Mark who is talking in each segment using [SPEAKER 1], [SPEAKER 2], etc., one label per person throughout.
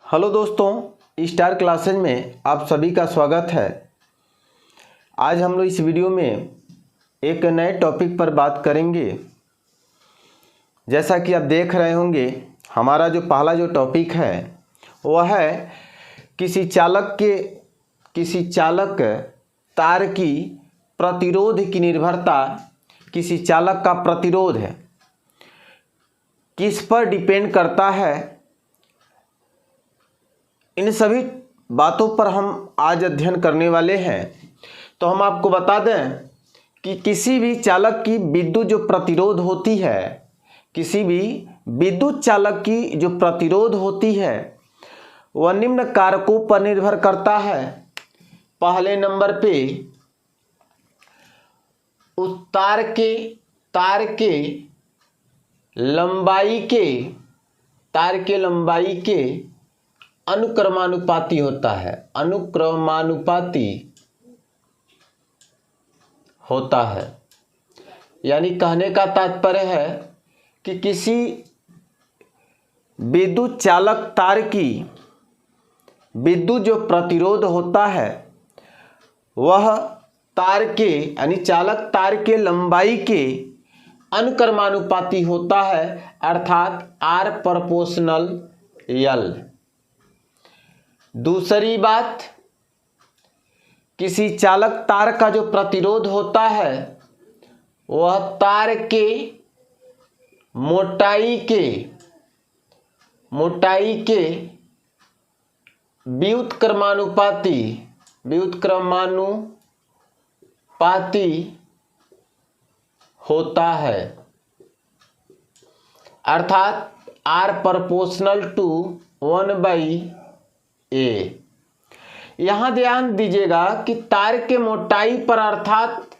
[SPEAKER 1] Hello दोस्तों, star classes में आप सभी का स्वागत है। आज हम लोग इस वीडियो में एक नए टॉपिक पर बात करेंगे। जैसा कि आप देख रहे होंगे, हमारा जो पहला टॉपिक है वह है किसी चालक तार की प्रतिरोध की निर्भरता। किसी चालक का प्रतिरोध है किस पर डिपेंड करता है, इन सभी बातों पर हम आज अध्ययन करने वाले हैं। तो हम आपको बता दें कि किसी भी चालक की विद्युत जो प्रतिरोध होती है, किसी भी विद्युत चालक की जो प्रतिरोध होती है वह निम्न कारकों पर निर्भर करता है। पहले नंबर पे उस तार के लंबाई के अनुक्रमानुपाती होता है। अनुक्रमानुपाती होता है, यानी कहने का तात्पर्य है कि किसी विद्युत चालक तार की विद्युत जो प्रतिरोध होता है वह तार के यानी चालक तार के लंबाई के अनुक्रमानुपाती होता है, अर्थात R प्रोपोर्शनल L। दूसरी बात, किसी चालक तार का जो प्रतिरोध होता है वह तार के मोटाई के व्युत्क्रमानुपाती होता है, अर्थात R प्रोपोर्शनल टू 1/A। यहाँ ध्यान दीजिएगा कि तार के मोटाई पर अर्थात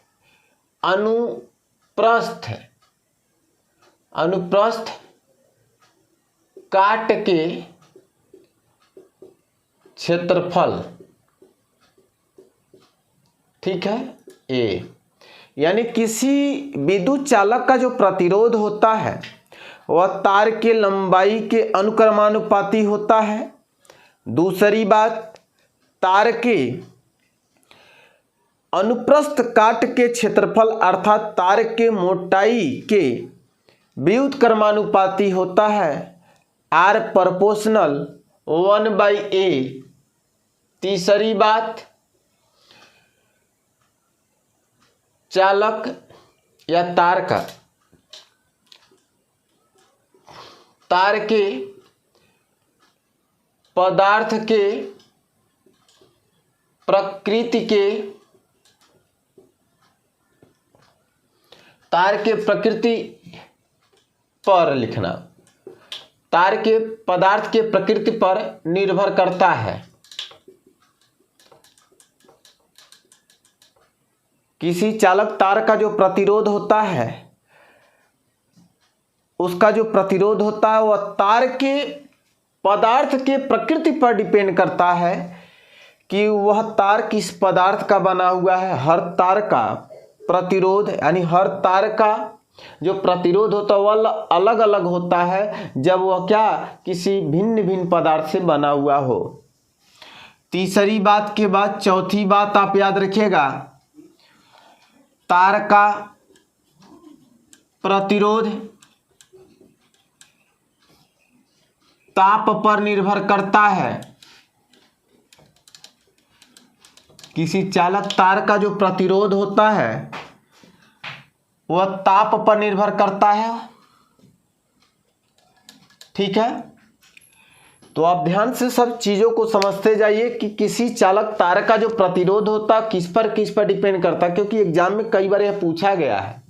[SPEAKER 1] अनुप्रस्थ काट के क्षेत्रफल, ठीक है, A। यानी किसी विद्युत चालक का जो प्रतिरोध होता है वह तार के लंबाई के अनुक्रमानुपाती होता है। दूसरी बात, तार के अनुप्रस्थ काट के क्षेत्रफल अर्थात तार के मोटाई के व्युत्क्रमानुपाती होता है, R प्रोपोर्शनल 1/A। तीसरी बात, चालक या तार के पदार्थ के प्रकृति पर लिखना, तार के पदार्थ के प्रकृति पर निर्भर करता है। किसी चालक तार का जो प्रतिरोध होता है उसका जो प्रतिरोध होता है वह तार के पदार्थ के प्रकृति पर डिपेंड करता है कि वह तार किस पदार्थ का बना हुआ है। हर तार का प्रतिरोध यानी हर तार का जो प्रतिरोध होता है वह अलग अलग होता है जब वह किसी भिन्न भिन्न पदार्थ से बना हुआ हो। तीसरी बात के बाद चौथी बात आप याद रखिएगा, तार का प्रतिरोध ताप पर निर्भर करता है। किसी चालक तार का जो प्रतिरोध होता है वह ताप पर निर्भर करता है, ठीक है। तो आप ध्यान से सब चीजों को समझते जाइए कि किसी चालक तार का जो प्रतिरोध होता है किस पर डिपेंड करता है, क्योंकि एग्जाम में कई बार यह पूछा गया है।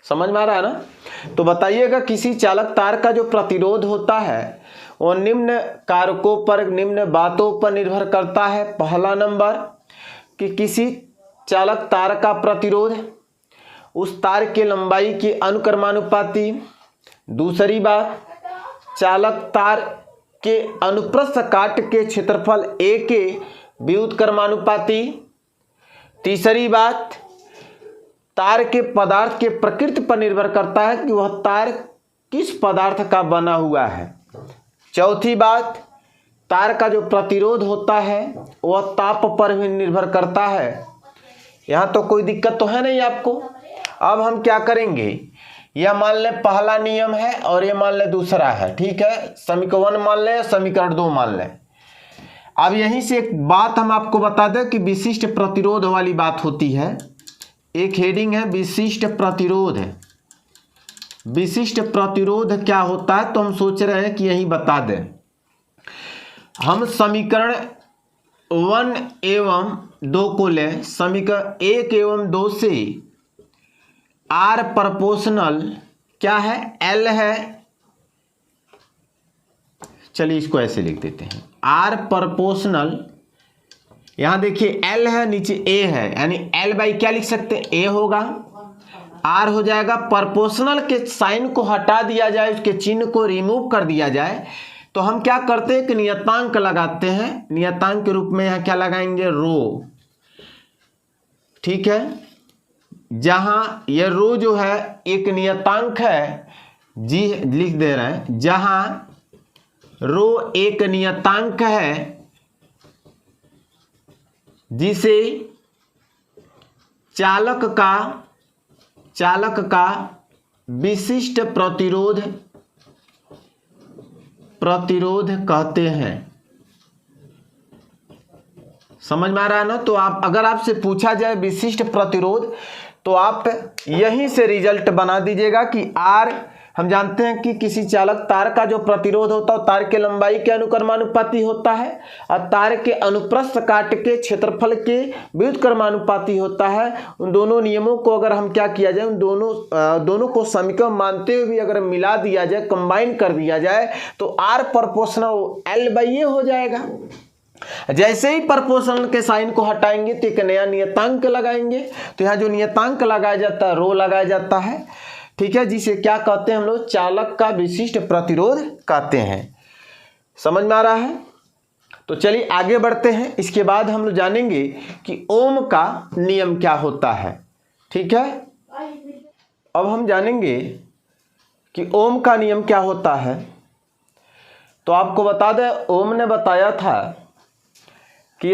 [SPEAKER 1] समझ में आ रहा है ना? तो बताइएगा, किसी चालक तार का जो प्रतिरोध होता है वो निम्न कारकों पर, निम्न बातों पर निर्भर करता है। पहला नंबर कि किसी चालक तार का प्रतिरोध उस तार के लंबाई के अनुक्रमानुपाती। दूसरी बात, चालक तार के अनुप्रस्थ काट के क्षेत्रफल A के व्युत्क्रमानुपाती। तीसरी बात, तार के पदार्थ के प्रकृति पर निर्भर करता है कि वह तार किस पदार्थ का बना हुआ है। चौथी बात, तार का जो प्रतिरोध होता है वह ताप पर भी निर्भर करता है। यहाँ तो कोई दिक्कत तो है नहीं आपको। अब हम क्या करेंगे, यह मान लें पहला नियम है और ये मान लें दूसरा है, ठीक है। समीकरण 1 मान लें, समीकरण 2 मान लें। अब यहीं से एक बात हम आपको बता दें कि विशिष्ट प्रतिरोध वाली बात होती है। एक हेडिंग है विशिष्ट प्रतिरोध। विशिष्ट प्रतिरोध क्या होता है, तो हम सोच रहे हैं कि यही बता दें। हम समीकरण 1 एवं 2 को लें। समीकरण 1 एवं 2 से R प्रोपोर्शनल क्या है, L है। चलिए इसको ऐसे लिख देते हैं, R प्रोपोर्शनल, यहां देखिए L है, नीचे A है, यानी L बाई क्या लिख सकते हैं, A होगा। R हो जाएगा, प्रोपोर्शनल के साइन को हटा दिया जाए, उसके चिन्ह को रिमूव कर दिया जाए, तो हम क्या करते हैं कि नियतांक लगाते हैं। नियतांक के रूप में यहां क्या लगाएंगे, रो, ठीक है। जहां यह रो जो है एक नियतांक है, जी लिख दे रहे हैं, जहां रो एक नियतांक है जिसे चालक का विशिष्ट प्रतिरोध कहते हैं। समझ में आ रहा है ना। तो आप, अगर आपसे पूछा जाए विशिष्ट प्रतिरोध, तो आप यहीं से रिजल्ट बना दीजिएगा कि R, हम जानते हैं कि किसी चालक तार का जो प्रतिरोध होता है तार के लंबाई के अनुक्रमानुपाती होता है, और तार के अनुप्रस्थ काट के क्षेत्रफल के व्युत्क्रमानुपाती होता है। उन दोनों नियमों को अगर हम क्या किया जाए, उन दोनों को समीकरण मानते हुए भी अगर मिला दिया जाए, कंबाइन कर दिया जाए, तो R proportional L by A हो जाएगा। जैसे ही प्रोपोर्शनल के साइन को हटाएंगे तो एक नया नियतांक लगाएंगे। तो यहाँ जो नियतांक लगाया जाता है, रो लगाया जाता है, ठीक है, जिसे क्या कहते हैं हम लोग, चालक का विशिष्ट प्रतिरोध कहते हैं। समझ में आ रहा है। तो चलिए आगे बढ़ते हैं। इसके बाद हम लोग जानेंगे कि ओम का नियम क्या होता है, ठीक है। अब हम जानेंगे कि ओम का नियम क्या होता है। तो आपको बता दें, ओम ने बताया था कि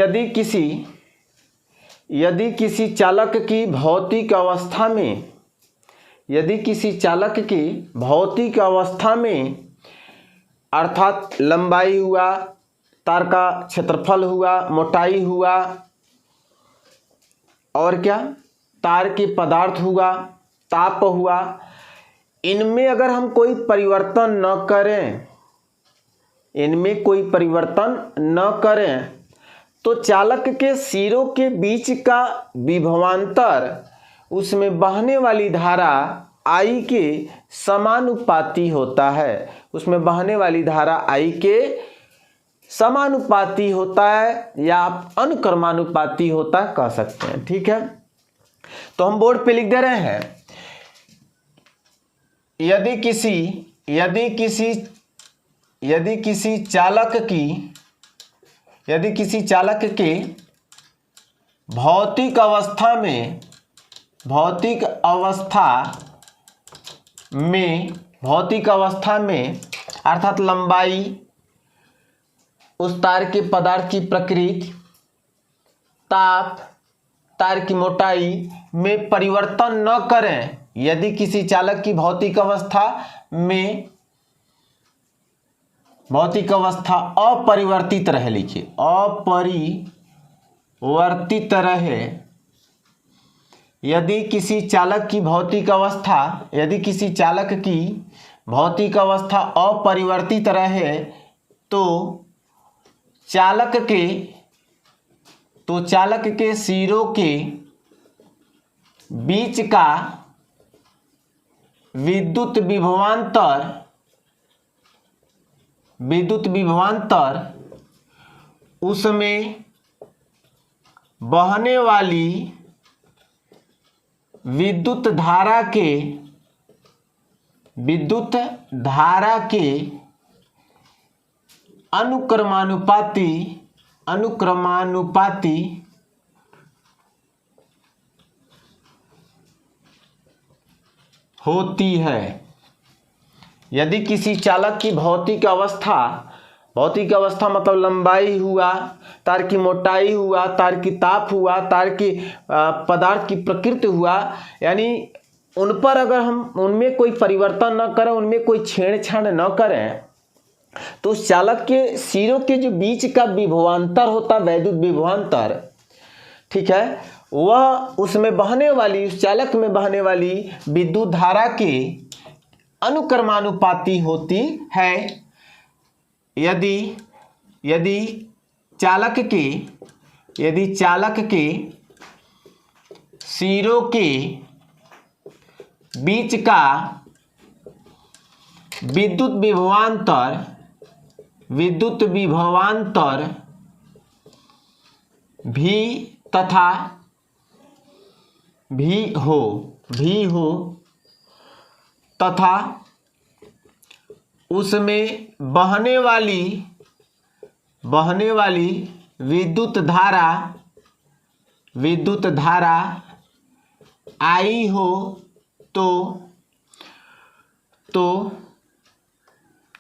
[SPEAKER 1] यदि किसी चालक की भौतिक अवस्था में, यदि किसी चालक की भौतिक अवस्था में, अर्थात लंबाई हुआ, तार का क्षेत्रफल हुआ, मोटाई हुआ, और क्या, तार की पदार्थ हुआ, ताप हुआ, इनमें अगर हम कोई परिवर्तन न करें, इनमें कोई परिवर्तन न करें, तो चालक के सिरों के बीच का विभवांतर उसमें बहने वाली धारा I के समानुपाती होता है। उसमें बहने वाली धारा I के समानुपाती होता है, या आप अनुक्रमानुपाती होता है कह सकते हैं, ठीक है। तो हम बोर्ड पे लिख दे रहे हैं, यदि किसी चालक के भौतिक अवस्था में अर्थात लंबाई, उस तार के पदार्थ की प्रकृति, ताप, तार की मोटाई में परिवर्तन न करें, यदि किसी चालक की भौतिक अवस्था अपरिवर्तित रहे, लिखिए अपरिवर्तित रहे, यदि किसी चालक की भौतिक अवस्था अपरिवर्तित रहे, तो चालक के सिरों के बीच का विद्युत विभवांतर उसमें बहने वाली विद्युत धारा के अनुक्रमानुपाती होती है। यदि किसी चालक की भौतिक अवस्था भौतिक अवस्था मतलब लंबाई हुआ, तार की मोटाई हुआ, तार की ताप हुआ, तार की पदार्थ की प्रकृति हुआ, यानी उन पर अगर हम उनमें कोई परिवर्तन न करें, उनमें कोई छेड़छाड़ न करें, तो उस चालक के सिरों के जो बीच का विभवांतर होता, वैद्युत विभवांतर, ठीक है, वह उसमें बहने वाली, उस चालक में बहने वाली विद्युत धारा के अनुक्रमानुपाती होती है। यदि चालक के सिरों के बीच का विद्युत विभवांतर भी तथा भी हो तथा उसमें बहने वाली विद्युत धारा आई हो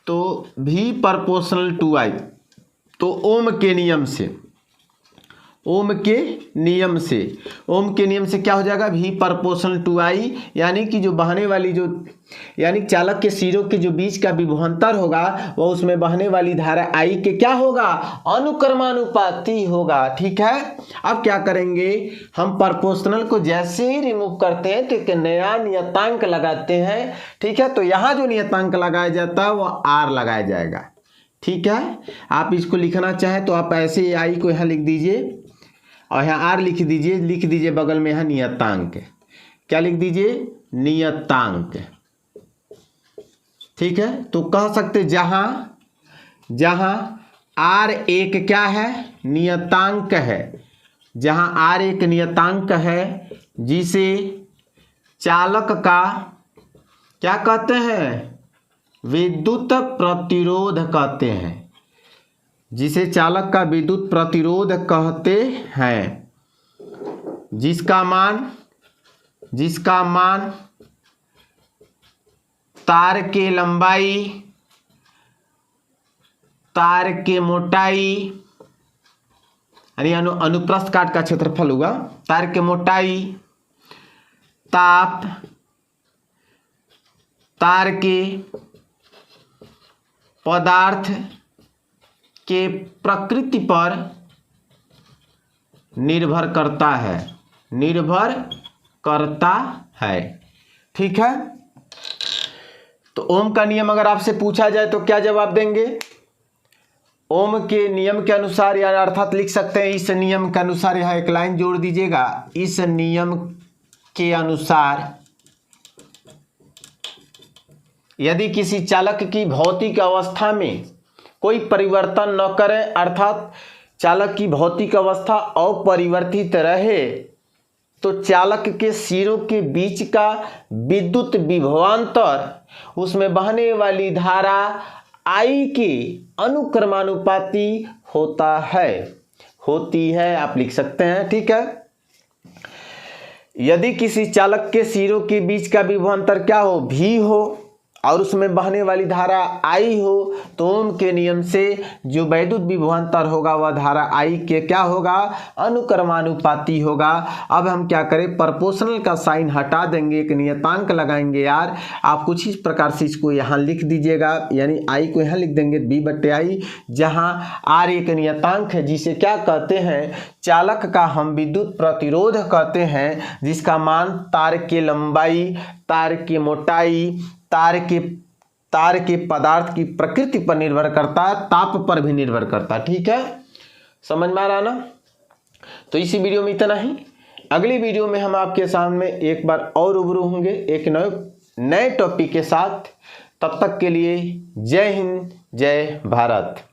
[SPEAKER 1] तो भी प्रोपोर्शनल टू आई। तो ओम के नियम से क्या हो जाएगा, भी प्रोपोर्शनल टू आई, यानी कि जो बहने वाली यानी चालक के सिरों के जो बीच का विभवांतर होगा वह उसमें बहने वाली धारा आई के क्या होगा, अनुक्रमानुपाती होगा। ठीक है, अब क्या करेंगे, हम प्रोपोर्शनल को जैसे ही रिमूव करते हैं तो एक नया नियतांक लगाते हैं। ठीक है, तो यहाँ जो नियतांक लगाया जाता है वह आर लगाया जाएगा। ठीक है, आप इसको लिखना चाहें तो आप ऐसे आई को यहाँ लिख दीजिए और यहाँ आर लिख दीजिए बगल में यहाँ नियतांक। क्या लिख दीजिए, नियतांक। ठीक है, तो कह सकते जहां आर एक क्या है, नियतांक है, जहां आर एक नियतांक है जिसे चालक का क्या कहते हैं, विद्युत प्रतिरोध कहते हैं, जिसे चालक का विद्युत प्रतिरोध कहते हैं, जिसका मान तार के लंबाई, तार के मोटाई, यानी अनुप्रस्थ काट का क्षेत्रफल हुआ, तार के मोटाई, ताप, तार के पदार्थ के प्रकृति पर निर्भर करता है। ठीक है, तो ओम का नियम अगर आपसे पूछा जाए तो क्या जवाब देंगे, ओम के नियम के अनुसार, या अर्थात लिख सकते हैं इस नियम के अनुसार, यहाँ एक लाइन जोड़ दीजिएगा, इस नियम के अनुसार यदि किसी चालक की भौतिक अवस्था में कोई परिवर्तन न करें, अर्थात चालक की भौतिक अवस्था अपरिवर्तित रहे, तो चालक के सिरों के बीच का विद्युत विभवांतर, उसमें बहने वाली धारा आई के अनुक्रमानुपाती होती है, आप लिख सकते हैं। ठीक है, यदि किसी चालक के सिरों के बीच का विभवांतर क्या हो, भी हो, और उसमें बहने वाली धारा आई हो, तो ओम के नियम से जो वैद्युत विभवांतर होगा वह धारा आई के क्या होगा, अनुक्रमानुपाती होगा। अब हम क्या करें, प्रोपोर्शनल का साइन हटा देंगे, एक नियतांक लगाएंगे। यार आप कुछ इस प्रकार से इसको यहाँ लिख दीजिएगा, यानी आई को यहाँ लिख देंगे b/i, जहाँ आर एक नियतांक है जिसे क्या कहते हैं, चालक का हम विद्युत प्रतिरोध कहते हैं, जिसका मान तार की लंबाई, तार की मोटाई, तार के पदार्थ की प्रकृति पर निर्भर करता है, ताप पर भी निर्भर करता है। ठीक है, समझ में आ रहा ना। तो इसी वीडियो में इतना ही, अगली वीडियो में हम आपके सामने एक बार और रूबरू होंगे एक नए टॉपिक के साथ। तब तक के लिए जय हिंद, जय भारत।